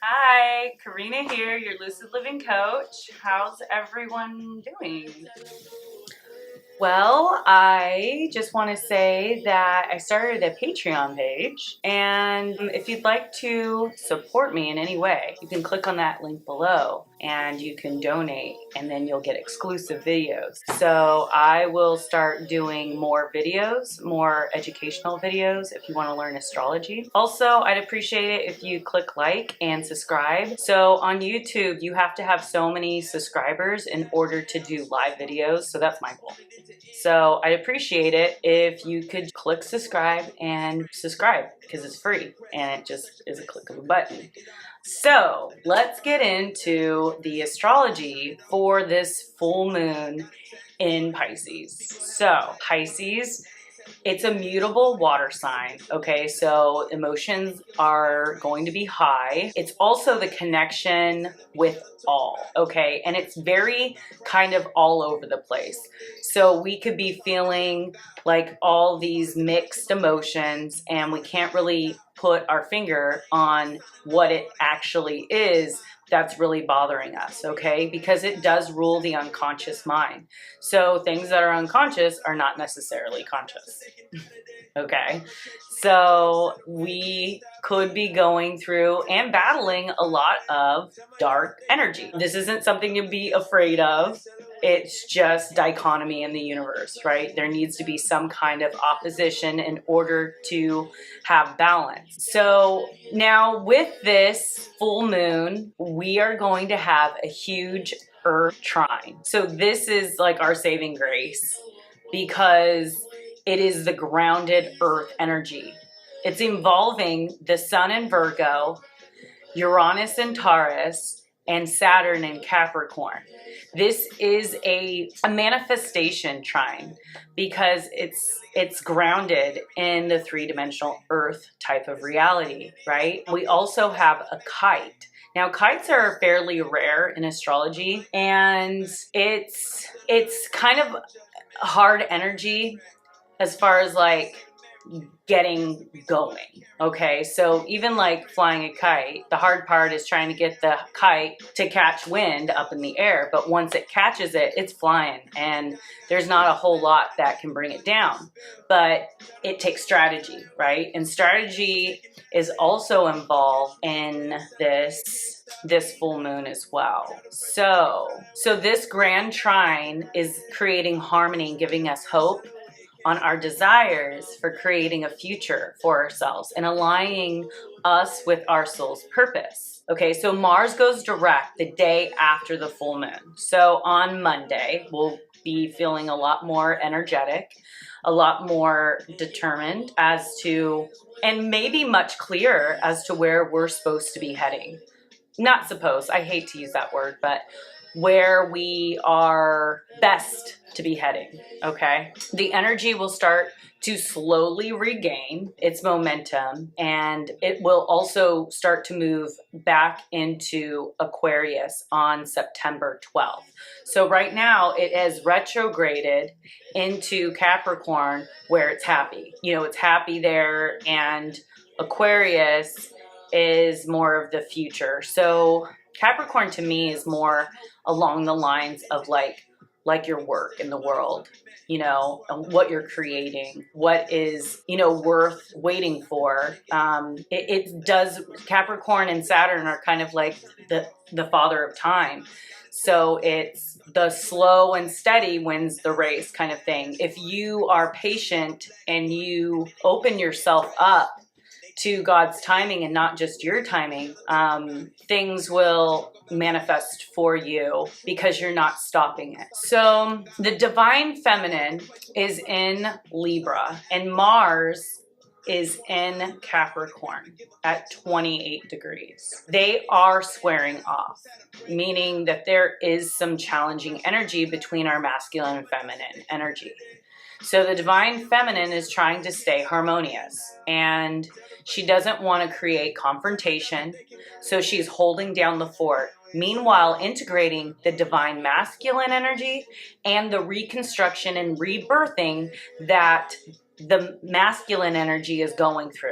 Hi, Karina here, your Lucid Living Coach. How's everyone doing? Well, I just want to say that I started a Patreon page, and if you'd like to support me in any way, you can click on that link below and you can donate, and then you'll get exclusive videos. So I will start doing more videos, more educational videos if you want to learn astrology. Also, I'd appreciate it if you click like and subscribe. So on YouTube, you have to have so many subscribers in order to do live videos, so that's my goal. So I'd appreciate it if you could click subscribe and subscribe because it's free and it just is a click of a button. So let's get into the astrology for this full moon in Pisces. So Pisces, it's a mutable water sign, okay? So emotions are going to be high. It's also the connection with all, okay? And it's very kind of all over the place. So we could be feeling like all these mixed emotions and we can't really put our finger on what it actually is that's really bothering us, okay? Because it does rule the unconscious mind. So things that are unconscious are not necessarily conscious. Okay, so we could be going through and battling a lot of dark energy. This isn't something to be afraid of. It's just dichotomy in the universe, right? There needs to be some kind of opposition in order to have balance. So now with this full moon, we are going to have a huge Earth trine. So this is like our saving grace because it is the grounded Earth energy. It's involving the Sun in Virgo, Uranus in Taurus, and Saturn in Capricorn. This is a manifestation trine because it's grounded in the three-dimensional Earth type of reality, right? We also have a kite. Now, kites are fairly rare in astrology, and it's kind of hard energy as far as like getting going. Okay, so even like flying a kite, the hard part is trying to get the kite to catch wind up in the air, but once it catches it, it's flying and there's not a whole lot that can bring it down, but it takes strategy, right? And strategy is also involved in this full moon as well. So this grand trine is creating harmony and giving us hope on our desires for creating a future for ourselves and aligning us with our soul's purpose. Okay, so Mars goes direct the day after the full moon. So on Monday, we'll be feeling a lot more energetic, a lot more determined as to, and maybe much clearer as to where we're supposed to be heading. Not supposed, I hate to use that word, but where we are best to be heading, okay? The energy will start to slowly regain its momentum, and it will also start to move back into Aquarius on September 12th. So right now it is retrograded into Capricorn where it's happy. You know, it's happy there, and Aquarius is more of the future. So Capricorn to me is more along the lines of like your work in the world, you know, what you're creating, what is, you know, worth waiting for. It does, Capricorn and Saturn are kind of like the father of time. So it's the slow and steady wins the race kind of thing. If you are patient and you open yourself up to God's timing and not just your timing, things will manifest for you because you're not stopping it. So the divine feminine is in Libra and Mars is in Capricorn at 28 degrees. They are squaring off, meaning that there is some challenging energy between our masculine and feminine energy. So the divine feminine is trying to stay harmonious and she doesn't want to create confrontation. So she's holding down the fort. Meanwhile, integrating the divine masculine energy and the reconstruction and rebirthing that the masculine energy is going through.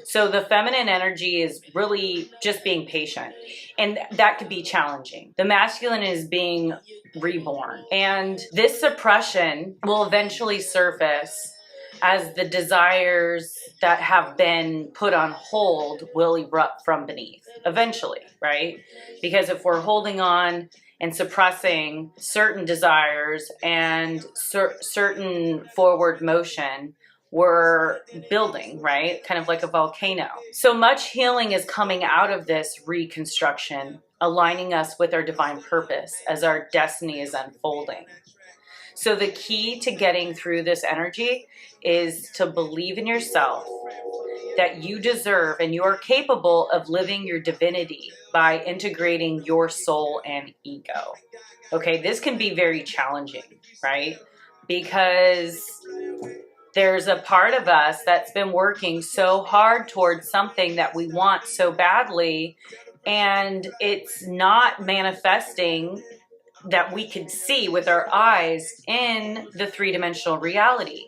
So the feminine energy is really just being patient, and that could be challenging. The masculine is being reborn, and this suppression will eventually surface as the desires that have been put on hold will erupt from beneath eventually, right? Because if we're holding on and suppressing certain desires and certain forward motion, we're building, right? Kind of like a volcano. So much healing is coming out of this reconstruction, aligning us with our divine purpose as our destiny is unfolding. So the key to getting through this energy is to believe in yourself, that you deserve and you are capable of living your divinity by integrating your soul and ego. Okay, this can be very challenging, right? Because there's a part of us that's been working so hard towards something that we want so badly, and it's not manifesting that we can see with our eyes in the three-dimensional reality.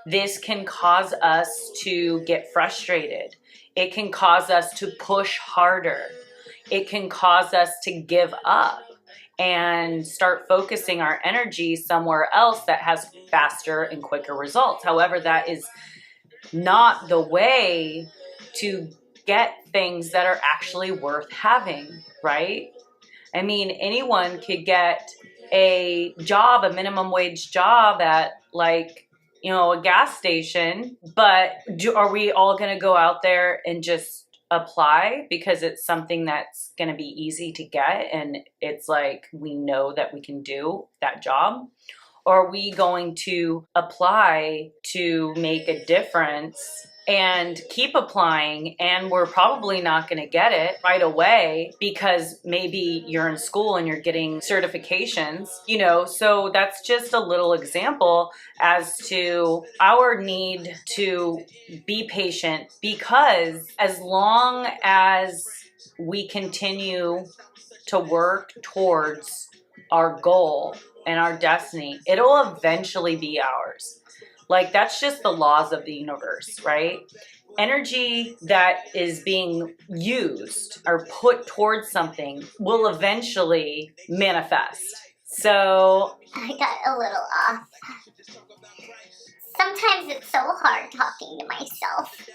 This can cause us to get frustrated. It can cause us to push harder. It can cause us to give up and start focusing our energy somewhere else that has faster and quicker results. However, that is not the way to get things that are actually worth having, right? I mean, anyone could get a job, a minimum wage job at a gas station, but are we all going to go out there and just apply because it's something that's going to be easy to get and it's like we know that we can do that job? Or are we going to apply to make a difference and keep applying, and we're probably not going to get it right away because maybe you're in school and you're getting certifications, so that's just a little example as to our need to be patient, because as long as we continue to work towards our goal and our destiny, it'll eventually be ours. Like, that's just the laws of the universe, right? Energy that is being used or put towards something will eventually manifest. So I got a little off. Sometimes it's so hard talking to myself,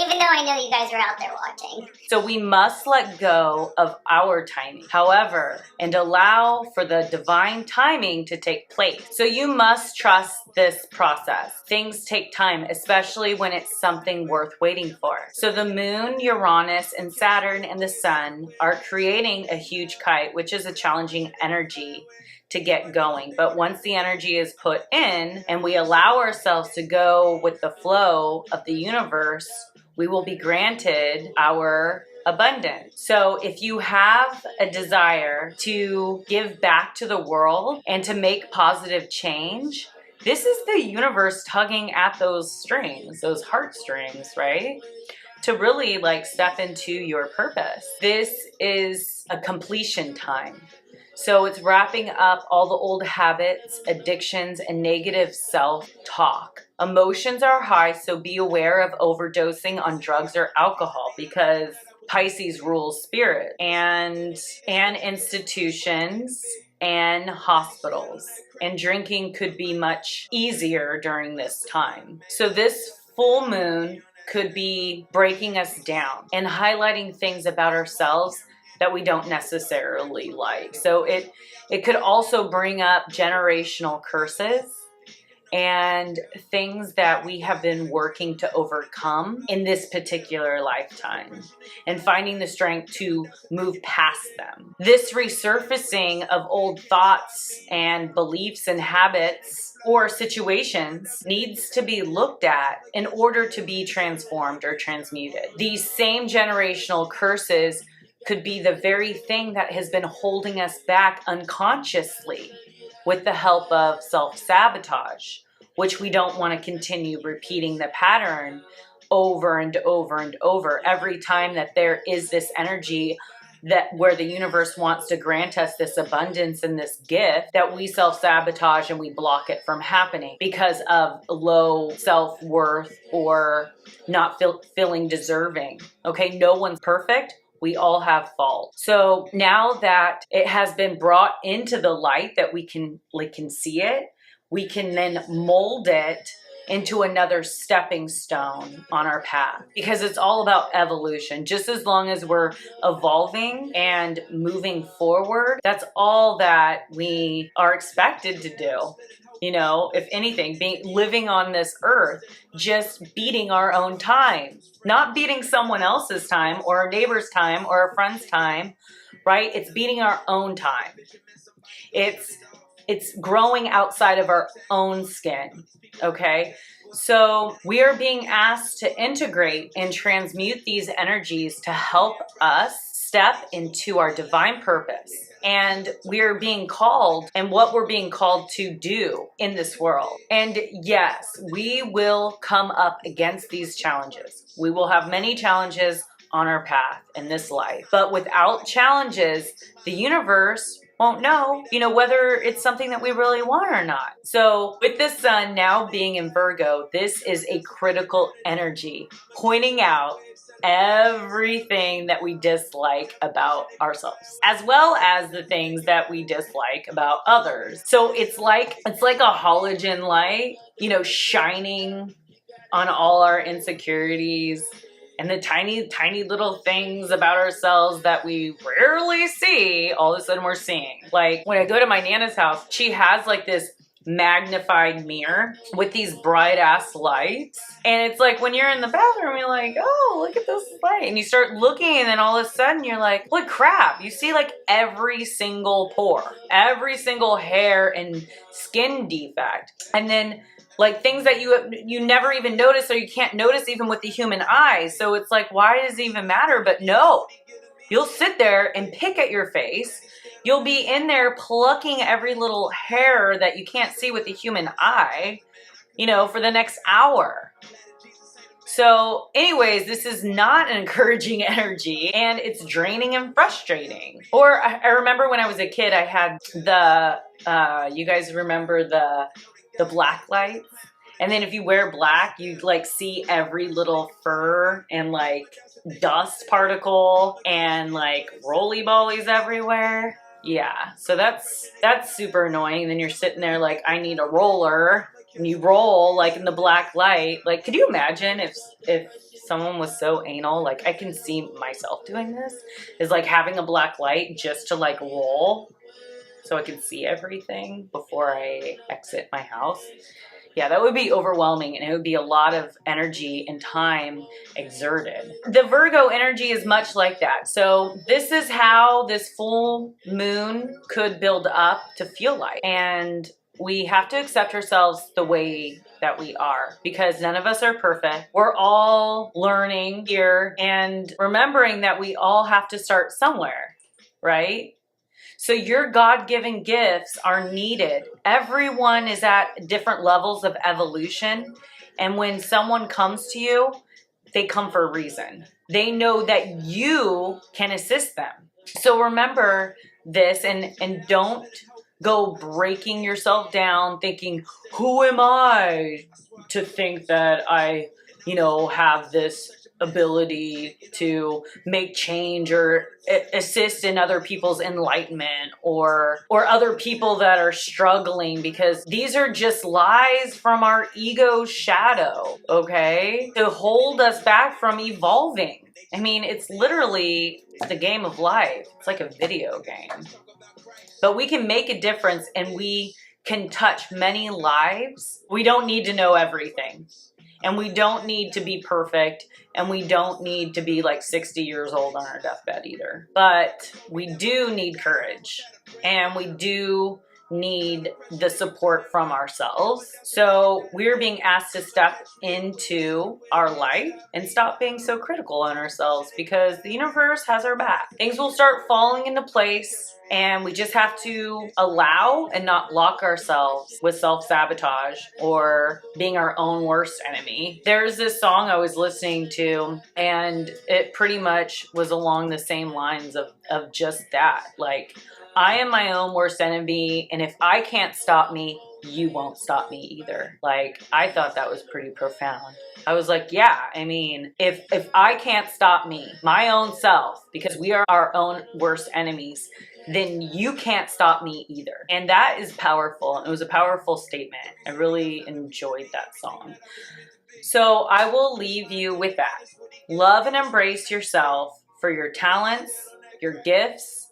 even though I know you guys are out there watching. So we must let go of our timing, however, and allow for the divine timing to take place. So you must trust this process. Things take time, especially when it's something worth waiting for. So the moon, Uranus, and Saturn and the sun are creating a huge kite, which is a challenging energy to get going. But once the energy is put in and we allow ourselves to go with the flow of the universe, we will be granted our abundance. So if you have a desire to give back to the world and to make positive change, this is the universe tugging at those strings, those heartstrings, right? To really step into your purpose. This is a completion time. So it's wrapping up all the old habits, addictions, and negative self-talk. Emotions are high, so be aware of overdosing on drugs or alcohol, because Pisces rules spirit, and institutions and hospitals. And drinking could be much easier during this time. So this full moon could be breaking us down and highlighting things about ourselves that we don't necessarily like. So it could also bring up generational curses and things that we have been working to overcome in this particular lifetime, and finding the strength to move past them. This resurfacing of old thoughts and beliefs and habits or situations needs to be looked at in order to be transformed or transmuted. These same generational curses could be the very thing that has been holding us back unconsciously with the help of self-sabotage, which we don't want to continue repeating the pattern over and over and over. Every time that there is this energy that where the universe wants to grant us this abundance and this gift, that we self-sabotage and we block it from happening because of low self-worth or not feeling deserving. Okay, no one's perfect. We all have faults. So now that it has been brought into the light that we can see it, we can then mold it into another stepping stone on our path, because it's all about evolution. Just as long as we're evolving and moving forward, that's all that we are expected to do. You know, if anything, living on this earth, just beating our own time, not beating someone else's time or a neighbor's time or a friend's time, right? It's beating our own time. It's growing outside of our own skin, okay? So we are being asked to integrate and transmute these energies to help us step into our divine purpose. And we are being called, and what we're being called to do in this world. And yes, we will come up against these challenges. We will have many challenges on our path in this life. But without challenges, the universe won't know, whether it's something that we really want or not. So with the sun now being in Virgo, this is a critical energy pointing out everything that we dislike about ourselves, as well as the things that we dislike about others. So it's like a halogen light, shining on all our insecurities and the tiny, tiny little things about ourselves that we rarely see, all of a sudden we're seeing. Like when I go to my Nana's house, she has like this magnified mirror with these bright ass lights. And it's like when you're in the bathroom, you're like, oh, look at this light. And you start looking, and then all of a sudden you're like, holy crap. You see like every single pore, every single hair and skin defect. And then like things that you never even notice, or you can't notice even with the human eye. So it's like, why does it even matter? But no, you'll sit there and pick at your face. You'll be in there plucking every little hair that you can't see with the human eye, for the next hour. So anyways, this is not an encouraging energy, and it's draining and frustrating. Or I remember when I was a kid, I had you guys remember the black lights? And then if you wear black, you like see every little fur and like dust particle and like roly-bollies everywhere. Yeah, so that's super annoying. And then you're sitting there like, I need a roller, and you roll like in the black light. Like, could you imagine if someone was so anal? Like, I can see myself doing this, is like having a black light just to like roll so I can see everything before I exit my house. Yeah, that would be overwhelming, and it would be a lot of energy and time exerted. The Virgo energy is much like that. So this is how this full moon could build up to feel like. And we have to accept ourselves the way that we are, because none of us are perfect. We're all learning here and remembering that we all have to start somewhere, right? So your God-given gifts are needed. Everyone is at different levels of evolution. And when someone comes to you, they come for a reason. They know that you can assist them. So remember this, and don't go breaking yourself down thinking, who am I to think that I, have this ability to make change or assist in other people's enlightenment or other people that are struggling, because these are just lies from our ego shadow, okay? To hold us back from evolving. I mean, it's literally the game of life. It's like a video game. But we can make a difference, and we can touch many lives. We don't need to know everything. And we don't need to be perfect, and we don't need to be like 60 years old on our deathbed either. But we do need courage, and we do need the support from ourselves. So we're being asked to step into our light and stop being so critical on ourselves, because the universe has our back. Things will start falling into place, and we just have to allow and not block ourselves with self-sabotage or being our own worst enemy. There's this song I was listening to, and it pretty much was along the same lines of just that. Like, I am my own worst enemy, and if I can't stop me, you won't stop me either. Like, I thought that was pretty profound. I was like, yeah, I mean, if I can't stop me, my own self, because we are our own worst enemies, then you can't stop me either. And that is powerful. It was a powerful statement. I really enjoyed that song. So I will leave you with that. Love and embrace yourself for your talents, your gifts,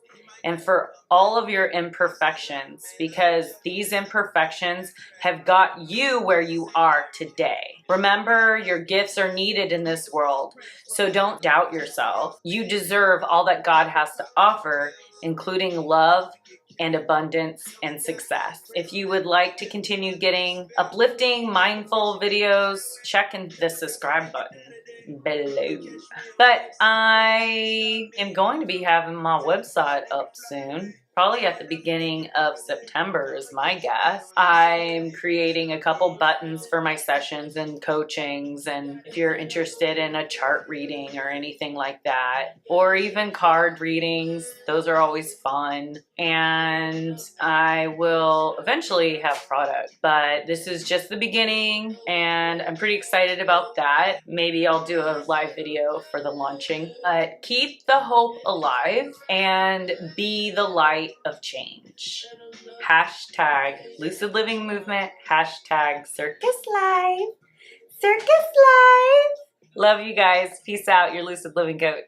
and for all of your imperfections, because these imperfections have got you where you are today. Remember, your gifts are needed in this world, so don't doubt yourself. You deserve all that God has to offer, including love and abundance and success. If you would like to continue getting uplifting, mindful videos, check in the subscribe button below. But I am going to be having my website up soon. Probably at the beginning of September is my guess. I'm creating a couple buttons for my sessions and coachings, and if you're interested in a chart reading or anything like that, or even card readings, those are always fun. And I will eventually have product, but this is just the beginning, and I'm pretty excited about that. Maybe I'll do a live video for the launching. But keep the hope alive and be the light of change. Hashtag Lucid Living Movement. Hashtag Circus Life. Circus Life. Love you guys. Peace out. Your Lucid Living Coach.